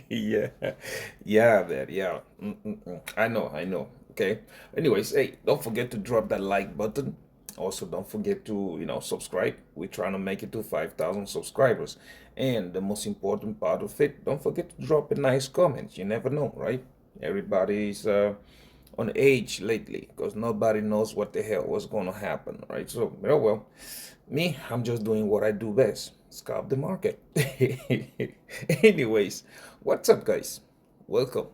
Yeah, yeah, man, yeah. I know. Okay. Anyways, hey, don't forget to drop that like button. Also, don't forget to, subscribe. We're trying to make it to 5,000 subscribers. And the most important part of it, don't forget to drop a nice comment. You never know, right? Everybody's on edge lately because nobody knows what the hell was going to happen, right? So, well, me, I'm just doing what I do best, scalp the market. Anyways, what's up, guys? Welcome.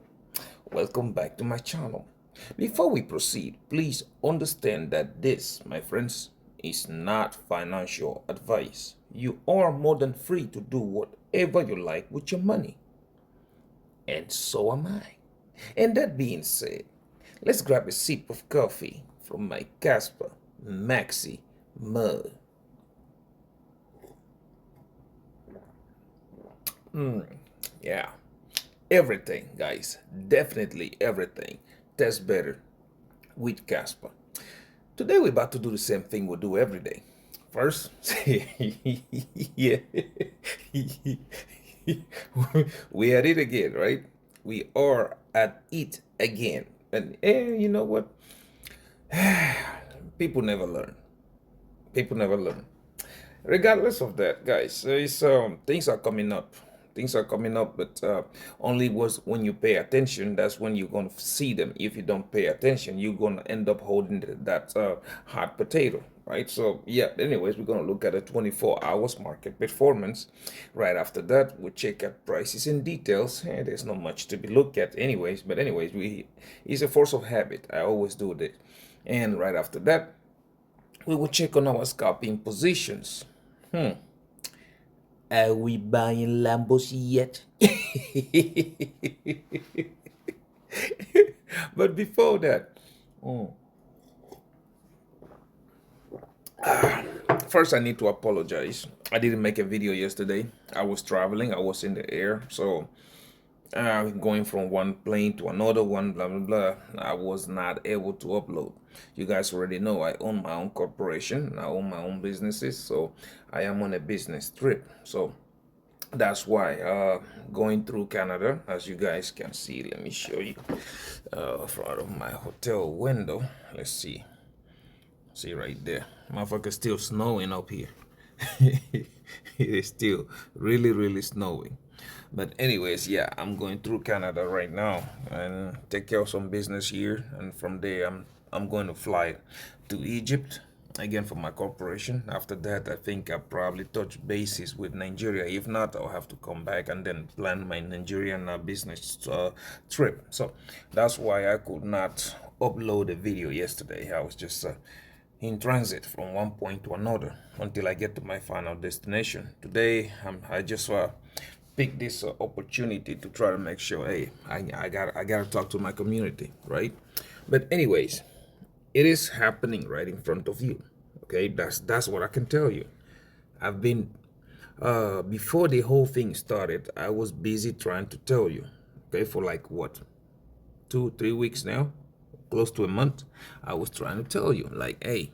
Welcome back to my channel. Before we proceed, please understand that this, my friends, is not financial advice. You are more than free to do whatever you like with your money. And so am I. And that being said, let's grab a sip of coffee from my Casper Maxi mug. Yeah, everything, guys, definitely everything tastes better with Casper. Today we're about to do the same thing we do every day. First, yeah, we at it again, right? We are at it again, and you know what? People never learn. People never learn. Regardless of that, guys, things are coming up. Things are coming up, but only was when you pay attention. That's when you're gonna see them. If you don't pay attention, you're gonna end up holding that hot potato, right? So yeah. Anyways, we're gonna look at a 24 hours market performance. Right after that, we'll check out prices and details. There's not much to be looked at, anyways. But anyways, it's a force of habit. I always do this. And right after that, we will check on our scalping positions. Are we buying Lambos yet? But before that, first I need to apologize. I didn't make a video yesterday. I was traveling, I was in the air, so going from one plane to another one, blah blah blah. I was not able to upload. You guys already know I own my own corporation, I own my own businesses, so I am on a business trip. So that's why going through Canada, as you guys can see, let me show you front of my hotel window. Let's see right there, motherfucker, still snowing up here. It is still really snowing. But anyways, yeah, I'm going through Canada right now and take care of some business here, and from there I'm going to fly to Egypt again for my corporation. After that, I think I'll probably touch bases with Nigeria. If not, I'll have to come back and then plan my Nigerian business trip. So that's why I could not upload a video yesterday. I was just in transit from one point to another until I get to my final destination. Today, I just picked this opportunity to try to make sure, hey, I gotta talk to my community, right? But anyways, it is happening right in front of you. Okay, that's what I can tell you. I've been before the whole thing started, I was busy trying to tell you. Okay, for like what, 2 3 weeks now, close to a month. I was trying to tell you, like, hey,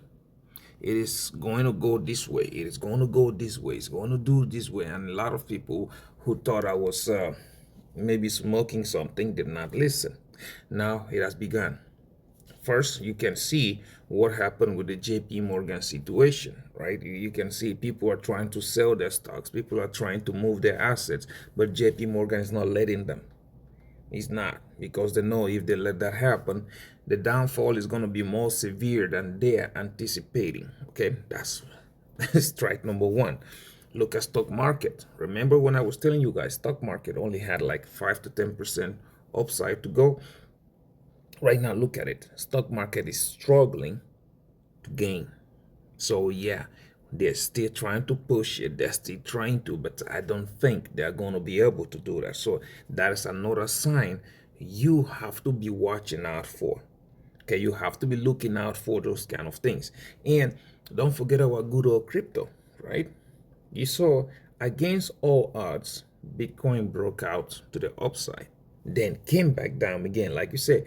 it is going to go this way, it is going to go this way, it's going to do this way. And a lot of people who thought I was maybe smoking something did not listen. Now it has begun. First, you can see what happened with the JP Morgan situation, right? You can see people are trying to sell their stocks, people are trying to move their assets, but JP Morgan is not letting them. It's not, because they know if they let that happen, the downfall is going to be more severe than they're anticipating. Okay, that's strike number one. Look at stock market. Remember when I was telling you guys stock market only had like 5 to 10% upside to go? Right now, look at it. Stock market is struggling to gain. So yeah, they're still trying to push it. They're still trying to, but I don't think they're going to be able to do that. So that is another sign you have to be watching out for. Okay, you have to be looking out for those kind of things. And don't forget our good old crypto, right? You saw against all odds, Bitcoin broke out to the upside, then came back down again. Like you said,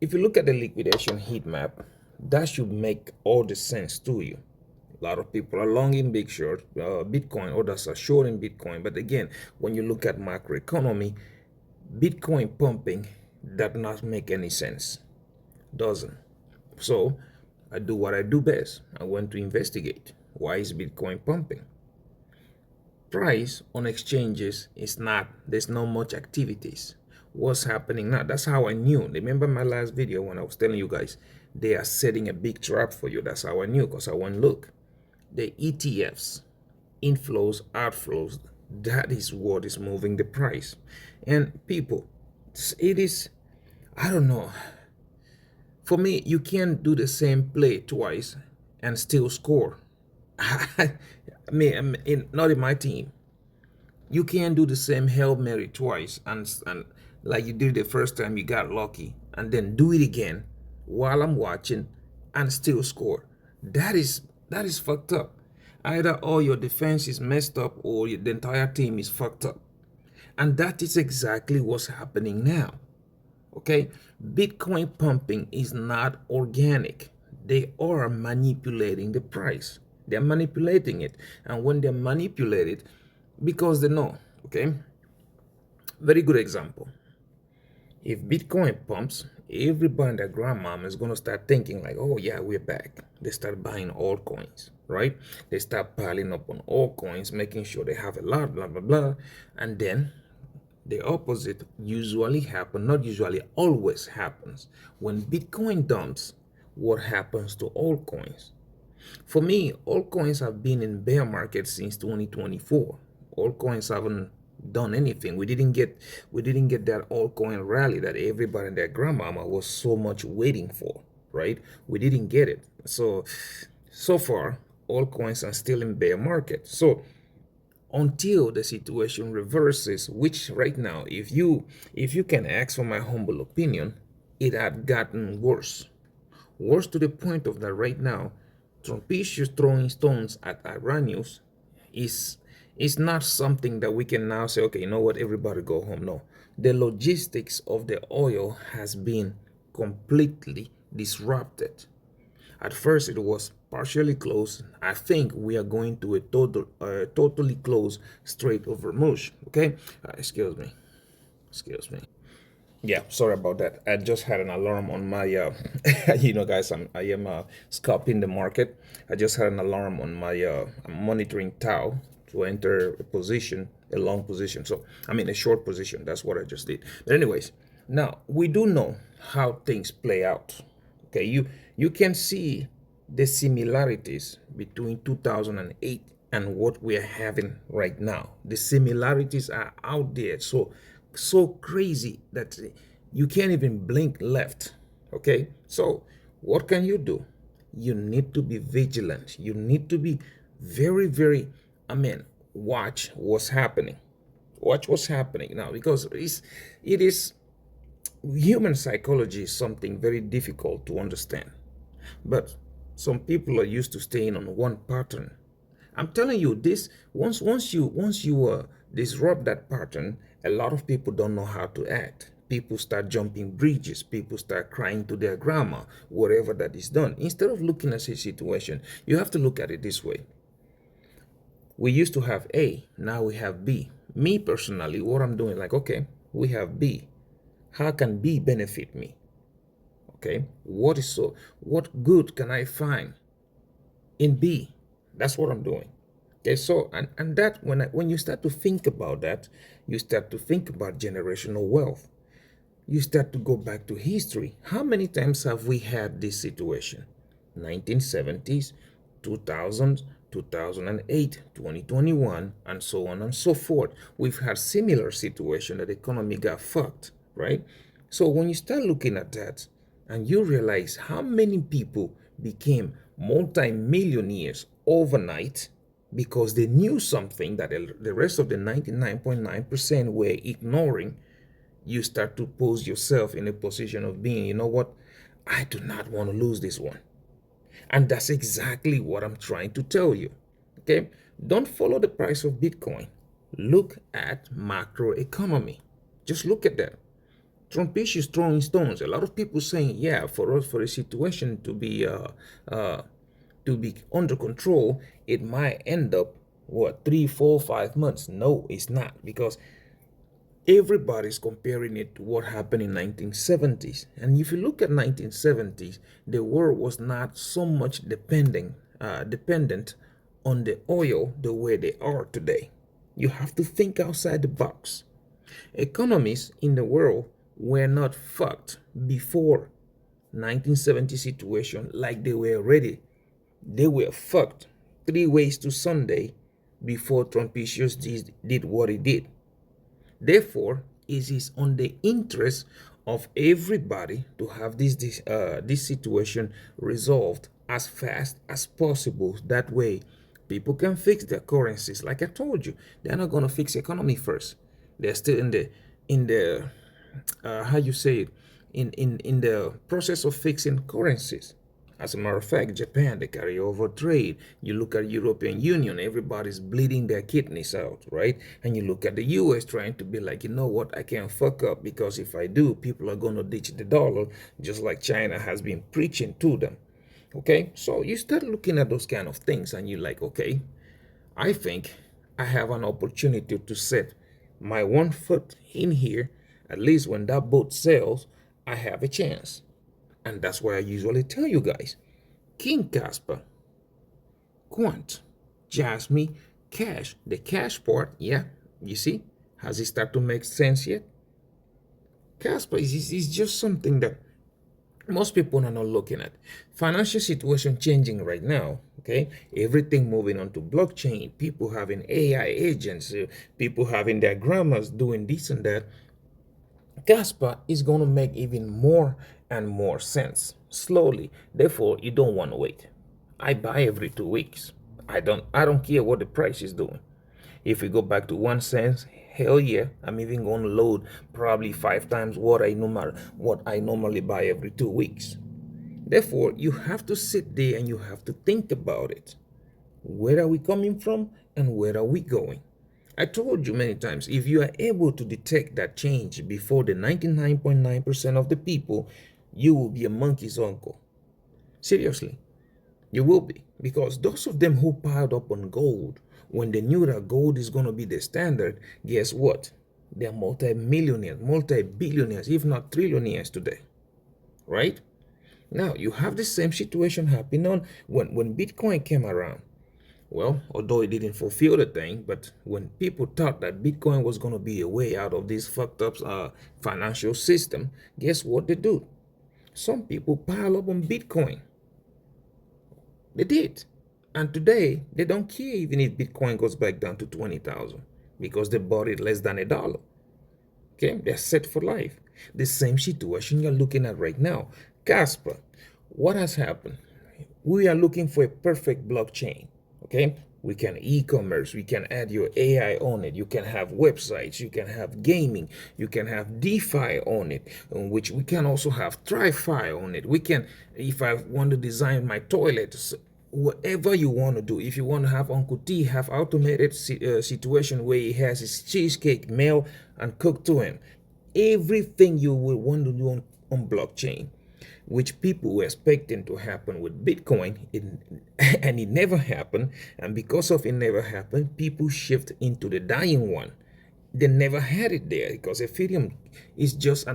if you look at the liquidation heat map, that should make all the sense to you. A lot of people are long in big short Bitcoin, others are short in Bitcoin. But again, when you look at macroeconomy, Bitcoin pumping does not make any sense. Doesn't. So I do what I do best. I went to investigate. Why is Bitcoin pumping? Price on exchanges is not, there's not much activities. What's happening now? That's how I knew. Remember my last video when I was telling you guys they are setting a big trap for you? That's how I knew, because I went look. The ETFs, inflows, outflows, that is what is moving the price. And people, it is, I don't know. For me, you can't do the same play twice and still score. I mean, not in my team. You can't do the same Hail Mary twice and like you did the first time you got lucky, and then do it again while I'm watching and still score. That is fucked up. Either all your defense is messed up or the entire team is fucked up. And that is exactly what's happening now. Okay? Bitcoin pumping is not organic. They are manipulating the price. They're manipulating it. And when they manipulate it, because they know, okay? Very good example. If Bitcoin pumps, everybody and their grandmama is going to start thinking like, oh yeah, we're back. They start buying altcoins, right? They start piling up on altcoins, making sure they have a lot, blah, blah, blah. And then the opposite usually happens, not usually, always happens. When Bitcoin dumps, what happens to altcoins? For me, altcoins have been in bear market since 2024. Altcoins haven't done anything. We didn't get that altcoin rally that everybody and their grandmama was so much waiting for, right? We didn't get it. So far, altcoins are still in bear market. So until the situation reverses, which right now, if you can ask for my humble opinion, it had gotten worse to the point of that right now, Trumpicius throwing stones at Iranians is not something that we can now say, okay, you know what, everybody go home. No, the logistics of the oil has been completely disrupted. At first, it was partially closed. I think we are going to a totally closed Strait of Hormuz. Okay, excuse me. Yeah, sorry about that. I just had an alarm on my, guys, I am scalping the market. I just had an alarm on my, I'm monitoring Tau to enter a position, a long position. So, I mean, a short position. That's what I just did. But anyways, now we do know how things play out. Okay, you can see the similarities between 2008 and what we are having right now. The similarities are out there. So crazy that you can't even blink left. Okay, so what can you do? You need to be vigilant. You need to be very, very, watch what's happening. Watch what's happening now, because it is human psychology is something very difficult to understand. But some people are used to staying on one pattern. I'm telling you this, once you disrupt that pattern, a lot of people don't know how to act. People start jumping bridges. People start crying to their grandma, whatever that is done. Instead of looking at a situation, you have to look at it this way. We used to have A, now we have B. Me personally, what I'm doing, like, okay, we have B. How can B benefit me? Okay, what good can I find in B? That's what I'm doing. Okay, so and that when you start to think about that, you start to think about generational wealth. You start to go back to history. How many times have we had this situation? 1970s, 2000s, 2008, 2021, and so on and so forth. We've had similar situation that the economy got fucked, right? So when you start looking at that and you realize how many people became multi-millionaires overnight because they knew something that the rest of the 99.9% were ignoring, you start to pose yourself in a position of being, you know what, I do not want to lose this one. And that's exactly what I'm trying to tell you. Okay, don't follow the price of Bitcoin. Look at macroeconomy. Just look at that. Trumpish is throwing stones. A lot of people saying, yeah, for us, for a situation to be to be under control, it might end up what, 3, 4, 5 months. No, it's not, because everybody's comparing it to what happened in 1970s. And if you look at 1970s, the world was not so much dependent on the oil the way they are today. You have to think outside the box. Economies in the world were not fucked before 1970 situation like they were ready. They were fucked 3 ways to Sunday before Trumpicius did what he did. Therefore, it is on the interest of everybody to have this situation resolved as fast as possible. That way, people can fix their currencies. Like I told you, they're not gonna fix the economy first. They're still in the how you say it, in the process of fixing currencies. As a matter of fact, Japan, they carry over trade. You look at European Union, everybody's bleeding their kidneys out, right? And you look at the US trying to be like, you know what, I can't fuck up, because if I do, people are going to ditch the dollar, just like China has been preaching to them. Okay, so you start looking at those kind of things and you're like, okay, I think I have an opportunity to set my one foot in here. At least when that boat sails, I have a chance. And that's why I usually tell you guys, King Casper, Quant, Jasmine, Cash, the cash part, yeah, you see, has it started to make sense yet? Casper is just something that most people are not looking at. Financial situation changing right now, okay? Everything moving on to blockchain, people having AI agents, people having their grandmas doing this and that. Kaspa is going to make even more and more sense slowly. Therefore, you don't want to wait. I buy every 2 weeks. I don't care what the price is doing. If we go back to 1 cent, hell yeah, I'm even going to load probably 5 times what I normally buy every 2 weeks. Therefore, you have to sit there and you have to think about it. Where are we coming from and where are we going? I told you many times, if you are able to detect that change before the 99.9% of the people, you will be a monkey's uncle. Seriously, you will be. Because those of them who piled up on gold, when they knew that gold is going to be the standard, guess what? They are multi-millionaires, multi-billionaires, if not trillionaires today. Right? Now, you have the same situation happening on when Bitcoin came around. Well, although it didn't fulfill the thing, but when people thought that Bitcoin was going to be a way out of this fucked up financial system, guess what they do? Some people pile up on Bitcoin. They did. And today, they don't care even if Bitcoin goes back down to 20,000 because they bought it less than $1. Okay, they're set for life. The same situation you're looking at right now. Casper, what has happened? We are looking for a perfect blockchain. Okay, we can e-commerce, we can add your AI on it, you can have websites, you can have gaming, you can have DeFi on it, on which we can also have TriFi on it. We can, if I want to design my toilet, whatever you want to do, if you want to have Uncle T have automated situation where he has his cheesecake mail and cooked to him, everything you will want to do on blockchain, which people were expecting to happen with Bitcoin, and it never happened. And because of it never happened, people shift into the dying one. They never had it there because Ethereum is just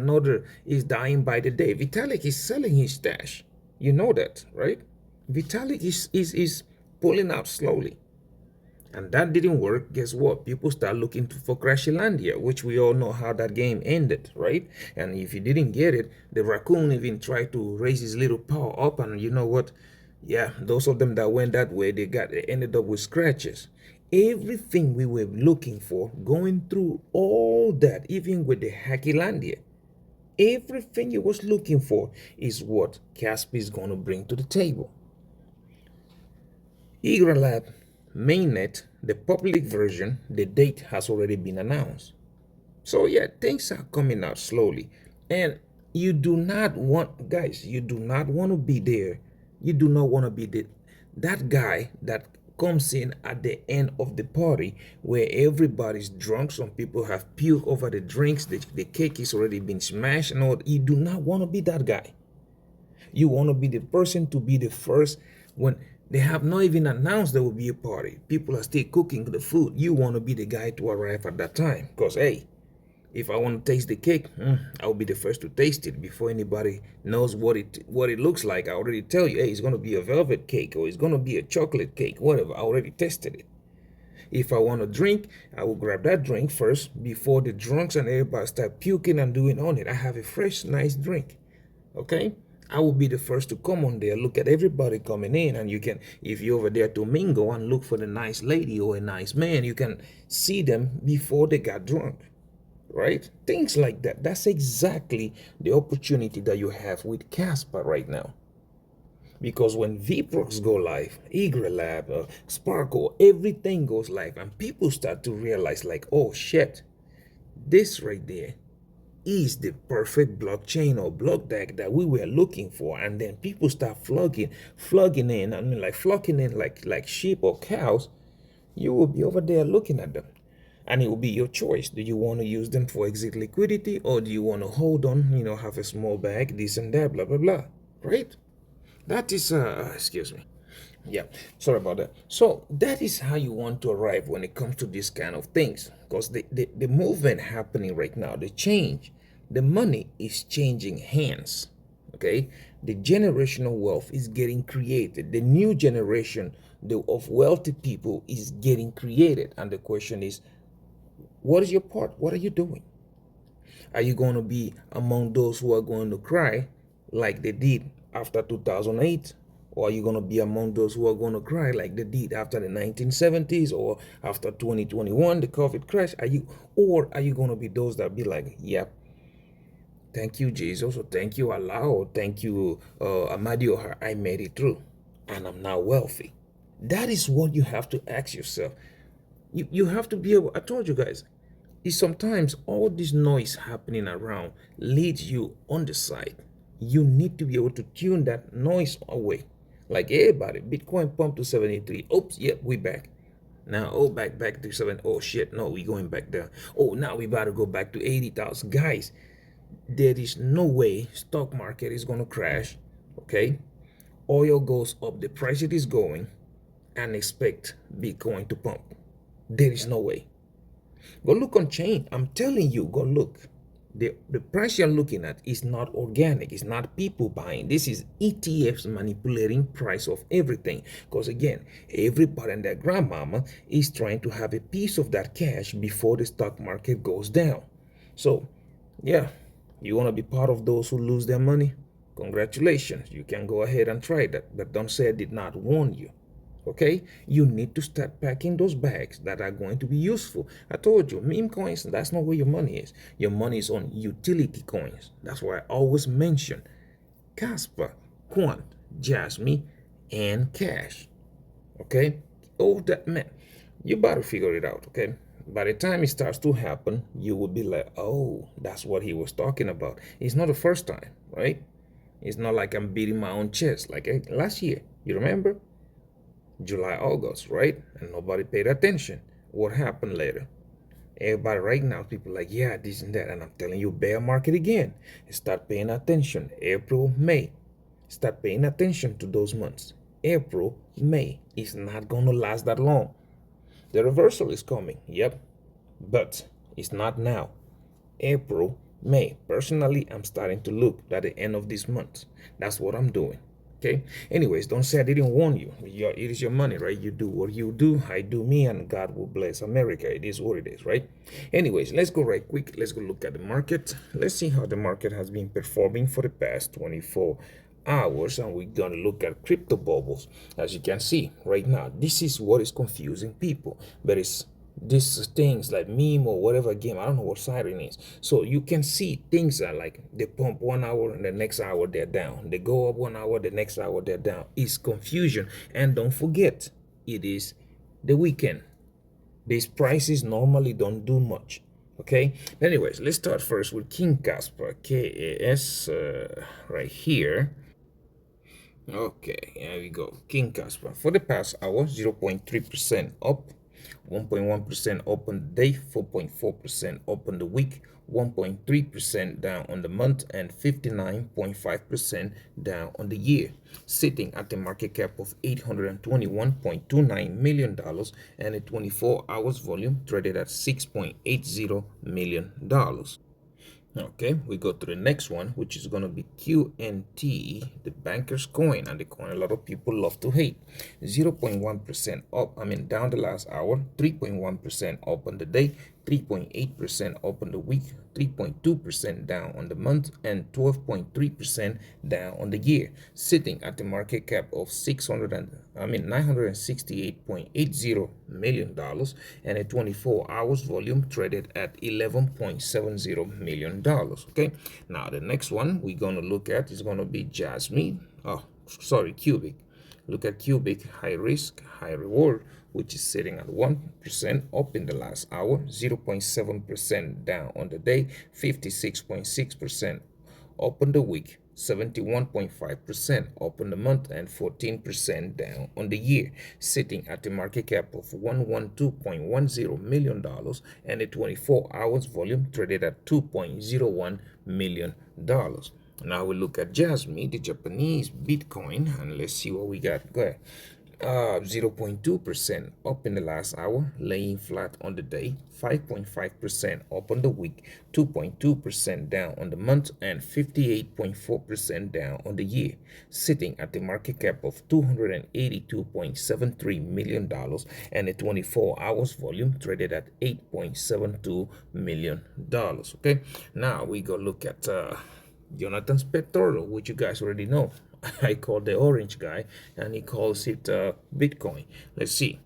is dying by the day. Vitalik is selling his stash. You know that, right? Vitalik is pulling out slowly. And that didn't work. Guess what? People start looking for Crashlandia, which we all know how that game ended, right? And if you didn't get it, the raccoon even tried to raise his little paw up, and you know what? Yeah, those of them that went that way, they ended up with scratches. Everything we were looking for, going through all that, even with the Hackylandia, everything you was looking for is what Casper is going to bring to the table. Lab mainnet, the public version, the date has already been announced. So yeah, things are coming out slowly. And you do not want, guys, you do not want to be there. You do not want to be that guy that comes in at the end of the party where everybody's drunk. Some people have puke over the drinks. The cake is already been smashed and all. You do not want to be that guy. You want to be the person to be the first when They have not even announced there will be a party. People are still cooking the food. You want to be the guy to arrive at that time. Because, hey, if I want to taste the cake, I'll be the first to taste it before anybody knows what it looks like. I already tell you, hey, it's going to be a velvet cake or it's going to be a chocolate cake, whatever. I already tested it. If I want a drink, I will grab that drink first before the drunks and everybody start puking and doing on it. I have a fresh, nice drink. Okay? I will be the first to come on there, look at everybody coming in, and you can, if you're over there to mingle and look for the nice lady or a nice man, you can see them before they got drunk. Right? Things like that. That's exactly the opportunity that you have with Casper right now. Because when VPROX go live, Lab, Sparkle, everything goes live, and people start to realize, like, oh shit, this right there is the perfect blockchain or block deck that we were looking for. And then people start flocking in, flocking in like sheep or cows. You will be over there looking at them. And it will be your choice. Do you want to use them for exit liquidity, or do you want to hold on, have a small bag, this and that, blah, blah, blah, right? That is, excuse me. Yeah, sorry about that. So that is how you want to arrive when it comes to these kind of things. Because the movement happening right now, the change, the money is changing hands. Okay? The generational wealth is getting created. The new generation of wealthy people is getting created. And the question is, what is your part? What are you doing? Are you going to be among those who are going to cry like they did after 2008? Or are you going to be among those who are going to cry like they did after the 1970s or after 2021, the COVID crash? Or are you going to be those that be like, yep, thank you, Jesus, or thank you, Allah, or thank you, Amadioha, I made it through and I'm now wealthy? That is what you have to ask yourself. You have to be able, I told you guys, is sometimes all this noise happening around leads you on the side. You need to be able to tune that noise away. Like everybody, Bitcoin pumped to 73. Oops, yep, we back. Now, back to 7. Oh shit, no, we going back down. Oh, now we about to go back to 80,000. Guys, there is no way stock market is going to crash, okay? Oil goes up, the price it is going, and expect Bitcoin to pump. There is no way. Go look on chain. I'm telling you, go look. The price you're looking at is not organic. It's not people buying. This is ETFs manipulating price of everything. Because again, everybody and their grandmama is trying to have a piece of that cash before the stock market goes down. So, yeah, you want to be part of those who lose their money? Congratulations. You can go ahead and try that. But don't say I did not warn you. Okay, you need to start packing those bags that are going to be useful. I told you, meme coins, that's not where your money is. Your money is on utility coins. That's why I always mention Kaspa, Quant, Jasmine, and Cash. Okay, oh, that man, you better figure it out. Okay, by the time it starts to happen, you will be like, oh, that's what he was talking about. It's not the first time, right? It's not like I'm beating my own chest like last year. You remember? July, August, right? And nobody paid attention. What happened later? Everybody right now, people like, yeah, this and that. And I'm telling you, bear market again. Start paying attention. April, May. Start paying attention to those months. April, May. It's not going to last that long. The reversal is coming, yep. But it's not now. April, May. Personally, I'm starting to look at the end of this month. That's what I'm doing. Okay. Anyways, don't say I didn't warn you. It is your money, right? You do what you do. I do me, and God will bless America. It is what it is, right? Anyways, let's go right quick. Let's go look at the market. Let's see how the market has been performing for the past 24 hours, and we're going to look at crypto bubbles. As you can see right now, this is what is confusing people. But it's these things like meme or whatever game, I don't know what siren is. So you can see things are like they pump 1 hour and the next hour they're down. They go up 1 hour, the next hour they're down. It's confusion. And don't forget, it is the weekend. These prices normally don't do much. Okay. Anyways, let's start first with King Casper, KAS, right here. Okay, here we go. King Casper for the past hour, 0.3% up. 1.1% up on the day, 4.4% up on the week, 1.3% down on the month, and 59.5% down on the year, sitting at a market cap of $821.29 million and a 24 hours volume traded at $6.80 million. Okay, we go to the next one, which is going to be QNT, the banker's coin, and the coin a lot of people love to hate. 0.1% up, down the last hour, 3.1% up on the day, 3.8% up on the week, 3.2% down on the month, and 12.3% down on the year, sitting at the market cap of $968.80 million and a 24 hours volume traded at $11.70 million. Okay, now the next one we're going to look at is going to be Cubic. Look at Cubic, high risk, high reward, which is sitting at 1% up in the last hour, 0.7% down on the day, 56.6% up on the week, 71.5% up on the month, and 14% down on the year, sitting at the market cap of $112.10 million and a 24 hours volume traded at $2.01 million. Now we look at Jasmine, the Japanese Bitcoin, and let's see what we got. Go ahead. 0.2% up in the last hour, laying flat on the day, 5.5% up on the week, 2.2% down on the month, and 58.4% down on the year, sitting at the market cap of $282.73 million and a 24 hours volume traded at $8.72 million. Okay, now we go look at Jonathan Spector, which you guys already know. I call the orange guy, and he calls it Bitcoin. Let's see.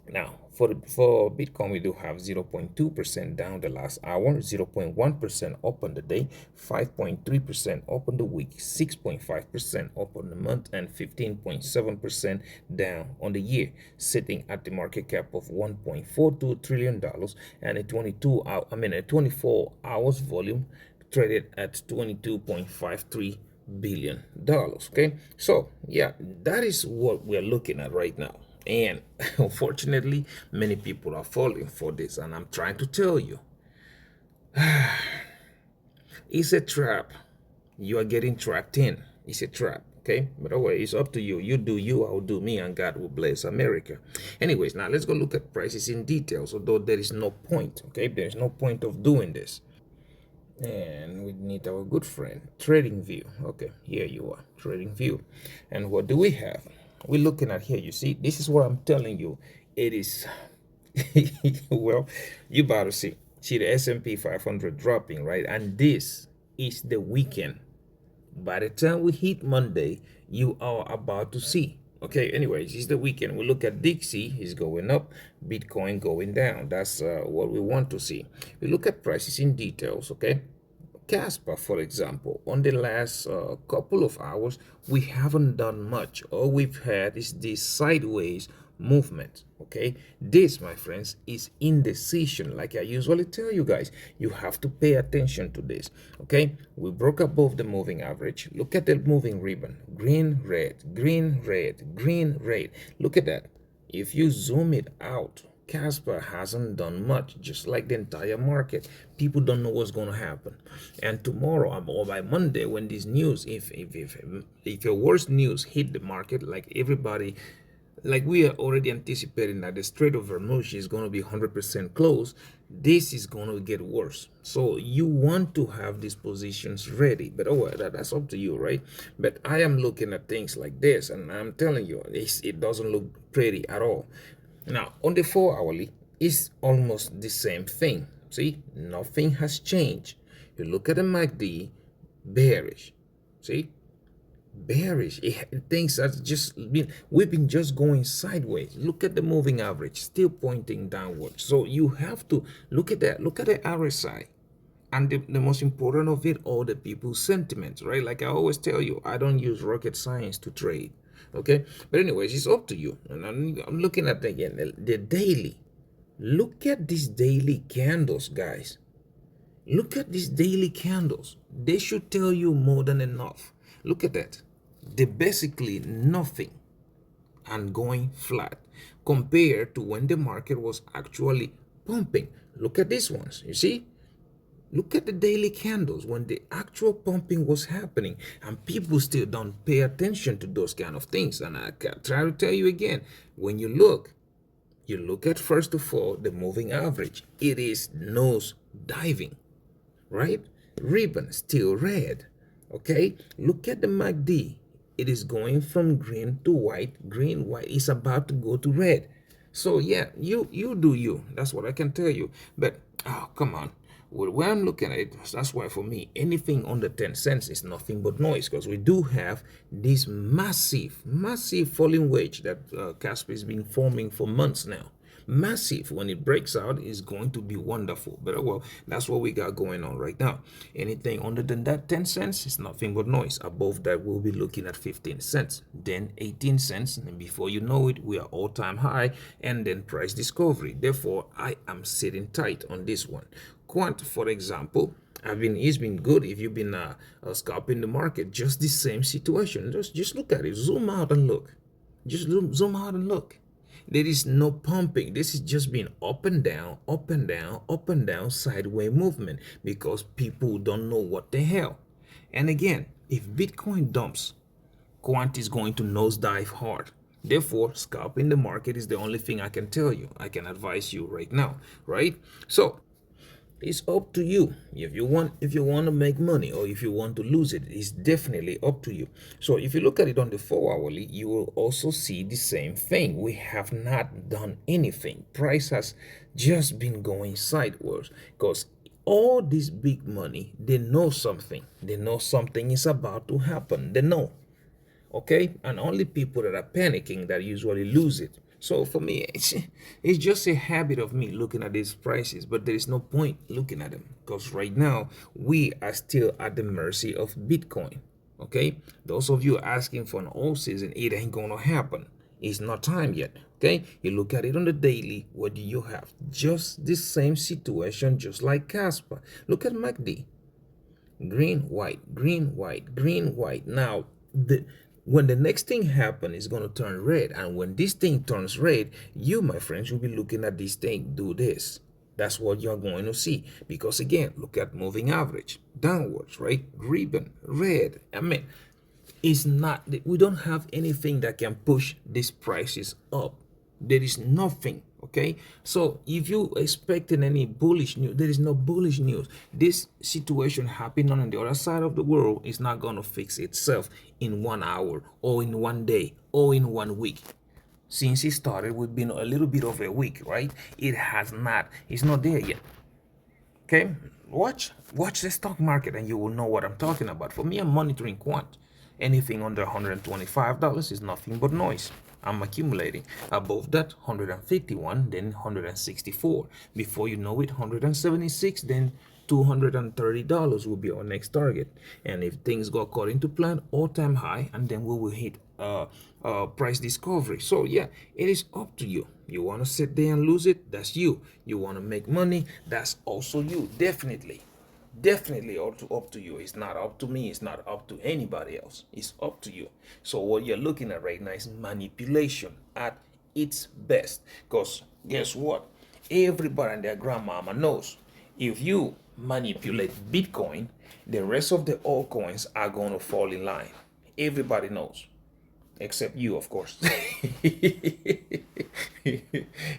Now, for Bitcoin, we do have 0.2% down the last hour, 0.1% up on the day, 5.3% up on the week, 6.5% up on the month, and 15.7% down on the year, sitting at the market cap of $1.42 trillion and a 24 hours volume traded at $22.53 billion. Okay, so yeah, that is what we're looking at right now, and unfortunately many people are falling for this, and I'm trying to tell you, it's a trap. You are getting trapped in. It's a trap. Okay, but anyway, it's up to you. You do you, I'll do me, and God will bless America. Anyways, now let's go look at prices in details, although there is no point. Okay, there's no point of doing this. And we need our good friend TradingView. Okay, here you are, TradingView. And what do we have? We're looking at here. You see, this is what I'm telling you. It is well, you about to see the S&P 500 dropping, right? And this is the weekend. By the time we hit Monday, you are about to see. Okay, anyways, it's the weekend. We look at Dixie is going up, Bitcoin going down. That's what we want to see. We look at prices in details. Okay, Casper, for example, on the last couple of hours, we haven't done much. All we've had is this sideways movement. Okay, this, my friends, is indecision. Like I usually tell you guys, you have to pay attention to this. Okay, we broke above the moving average. Look at the moving ribbon, green, red, green, red, green, red. Look at that. If you zoom it out, Casper hasn't done much, just like the entire market. People don't know what's going to happen. And tomorrow or by Monday, when this news, if your worst news hit the market, like everybody, like we are already anticipating that the Strait of Hormuz is going to be 100% closed, this is going to get worse. So you want to have these positions ready, but that's up to you, right? But I am looking at things like this, and I'm telling you, it doesn't look pretty at all. Now, on the 4 hourly, it's almost the same thing. See, nothing has changed. You look at the MACD, bearish. See, bearish. Things are we've been just going sideways. Look at the moving average, still pointing downward. So you have to look at that. Look at the RSI. And the most important of it, all the people's sentiments, right? Like I always tell you, I don't use rocket science to trade. Okay, but anyways, it's up to you. And I'm looking at the daily. Look at these daily candles, guys. Look at these daily candles. They should tell you more than enough. Look at that. They're basically nothing and going flat. compared to when the market was actually pumping. Look at these ones. You see? Look at the daily candles when the actual pumping was happening, and people still don't pay attention to those kind of things. And I can try to tell you again, when you look at first of all the moving average. It is nose diving, right? Ribbon still red. Okay, look at the MACD. It is going from green to white. Green, white is about to go to red. So yeah, you do you. That's what I can tell you. But oh, come on. Where I'm looking at it, that's why for me, anything under 10 cents is nothing but noise, because we do have this massive falling wedge that Casper has been forming for months now. Massive. When it breaks out, is going to be wonderful. But well, that's what we got going on right now. Anything under than that 10 cents is nothing but noise. Above that, we'll be looking at 15 cents, then 18 cents, and before you know it, we are all-time high, and then price discovery. Therefore, I am sitting tight on this one. Quant, for example, it's been good if you've been scalping the market. Just the same situation. Just look at it. Zoom out and look. Just zoom out and look. There is no pumping. This is just being up and down, up and down, up and down, sideways movement, because people don't know what the hell. And again, if Bitcoin dumps, Quant is going to nosedive hard. Therefore, scalping the market is the only thing I can tell you. I can advise you right now, right? So it's up to you. If you want to make money, or if you want to lose it, it's definitely up to you. So if you look at it on the 4-hourly, you will also see the same thing. We have not done anything. Price has just been going sideways, because all this big money, they know something. They know something is about to happen. They know. Okay, and only people that are panicking that usually lose it. So for me, it's just a habit of me looking at these prices, but there is no point looking at them, because right now we are still at the mercy of Bitcoin. Okay, those of you asking for an all season, it ain't gonna happen. It's not time yet. Okay, you look at it on the daily. What do you have? Just the same situation, just like Casper. Look at MACD. Green, white, green, white, green, white. Now when the next thing happens, it's going to turn red. And when this thing turns red, you, my friends, will be looking at this thing do this. That's what you're going to see. Because again, look at moving average. Downwards, right? Ribbon, red. I mean, it's not, we don't have anything that can push these prices up. There is nothing. Okay, so if you expecting any bullish news, there is no bullish news. This situation happening on the other side of the world is not going to fix itself in 1 hour, or in 1 day, or in 1 week. Since it started, we've been a little bit of a week, right? It's not there yet. Okay, watch the stock market and you will know what I'm talking about. For me, I'm monitoring Quant. Anything under $125 is nothing but noise. I'm accumulating. Above that, 151, then 164. Before you know it, 176, then $230 will be our next target. And if things go according to plan, all-time high, and then we will hit price discovery. So yeah, it is up to you. You want to sit there and lose it? That's you. You want to make money? That's also you. Definitely up to you. It's not up to me. It's not up to anybody else. It's up to you. So what you're looking at right now is manipulation at its best, because guess what, everybody and their grandmama knows, if you manipulate Bitcoin, the rest of the altcoins are going to fall in line. Everybody knows, except you, of course.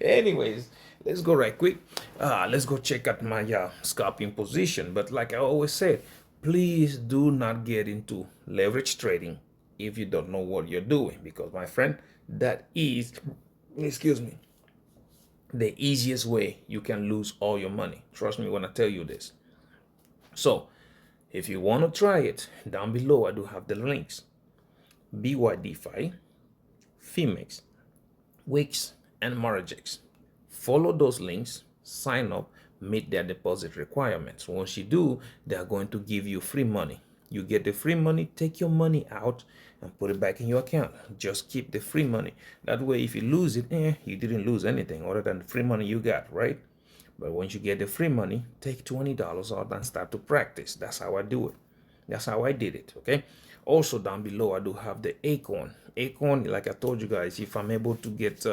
Anyways, let's go right quick. Let's go check out my scalping position. But like I always said, please do not get into leverage trading if you don't know what you're doing, because my friend, that is, excuse me, the easiest way you can lose all your money. Trust me when I tell you this. So if you want to try it, down below I do have the links. Bydfi, Phemex, Wix, and Margex. Follow those links, sign up, meet their deposit requirements. Once you do, they are going to give you free money. You get the free money, take your money out and put it back in your account. Just keep the free money. That way, if you lose it, you didn't lose anything other than the free money you got, right? But once you get the free money, take $20 out and start to practice. That's how I do it. That's how I did it, okay? Also, down below, I do have the Acorn. Acorn, like I told you guys, if I'm able to get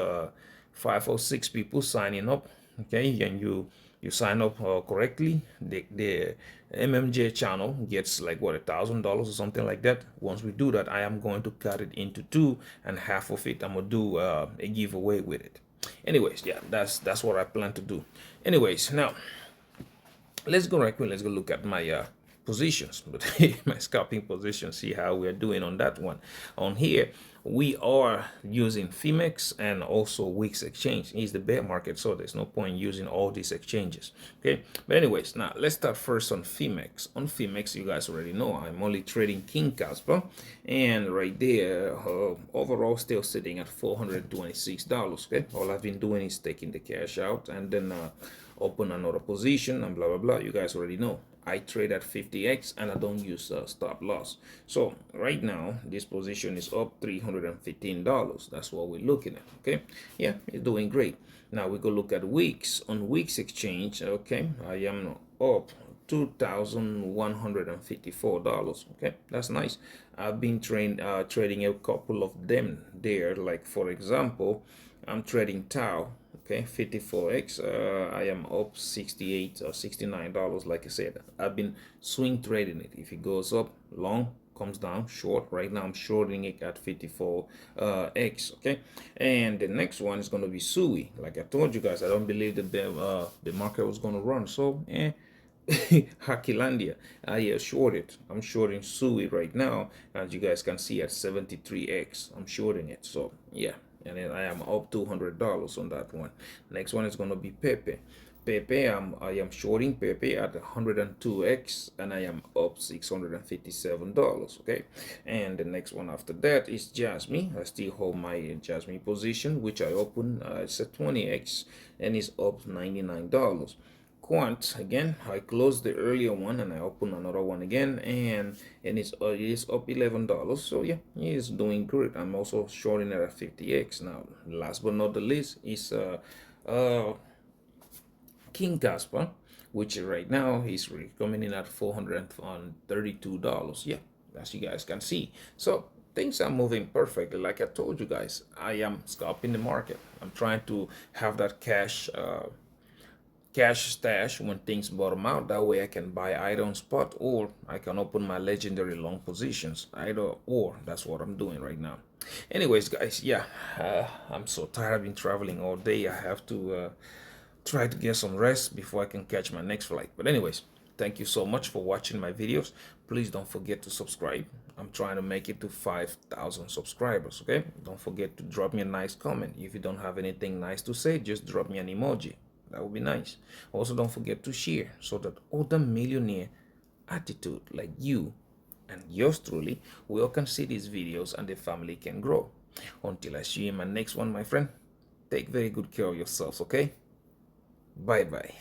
5 or 6 people signing up, okay, and you sign up correctly, the MMJ channel gets like what, $1,000 or something like that. Once we do that, I am going to cut it into two, and half of it I'm gonna do a giveaway with it. Anyways, yeah, that's what I plan to do. Anyways, now let's go right quick. Let's go look at my positions, but my scalping position. See how we're doing on that one. On here, we are using Phemex and also Wix exchange. It's the bear market, so there's no point using all these exchanges. Okay, but anyways, now let's start first on Phemex. On Phemex, you guys already know I'm only trading King Casper, and right there, overall still sitting at $426. Okay, all I've been doing is taking the cash out and then open another position and blah blah blah. You guys already know I trade at 50x and I don't use stop loss. So right now this position is up $315. That's what we're looking at. Okay, yeah, it's doing great. Now we go look at Wix. On Wix exchange, okay, I am up $2,154. Okay, that's nice. I've been trading a couple of them there. Like for example, I'm trading Tau. Okay, 54x. I am up 68 or $69. Like I said, I've been swing trading it. If it goes up, long, comes down, short. Right now I'm shorting it at 54x. Okay, and the next one is going to be Sui. Like I told you guys, I don't believe that the market was going to run. So Hakilandia, I shorted. I'm shorting Sui right now, as you guys can see, at 73x. I'm shorting it. So yeah, and then I am up $200 on that one. Next one is going to be Pepe. Pepe, I am shorting Pepe at 102x, and I am up $657. Okay, and the next one after that is Jasmine. I still hold my Jasmine position, which I open. It's at 20x, and it's up $99. Quant, again, I closed the earlier one and I opened another one again, and it is up $11. So yeah, it's doing good. I'm also shorting it at 50x. Now last but not the least is King Casper, which right now is coming in at $432. Yeah, as you guys can see. So things are moving perfectly. Like I told you guys, I am scalping the market. I'm trying to have that cash stash when things bottom out. That way I can buy either on spot or I can open my legendary long positions. Either or, that's what I'm doing right now. Anyways, guys, yeah, I'm so tired. I've been traveling all day. I have to try to get some rest before I can catch my next flight. But anyways, thank you so much for watching my videos. Please don't forget to subscribe. I'm trying to make it to 5,000 subscribers. Okay, don't forget to drop me a nice comment. If you don't have anything nice to say, just drop me an emoji. That would be nice. Also, don't forget to share so that other millionaire attitude like you and yours truly will can see these videos and the family can grow. Until I see you in my next one, my friend, take very good care of yourselves, okay? Bye bye.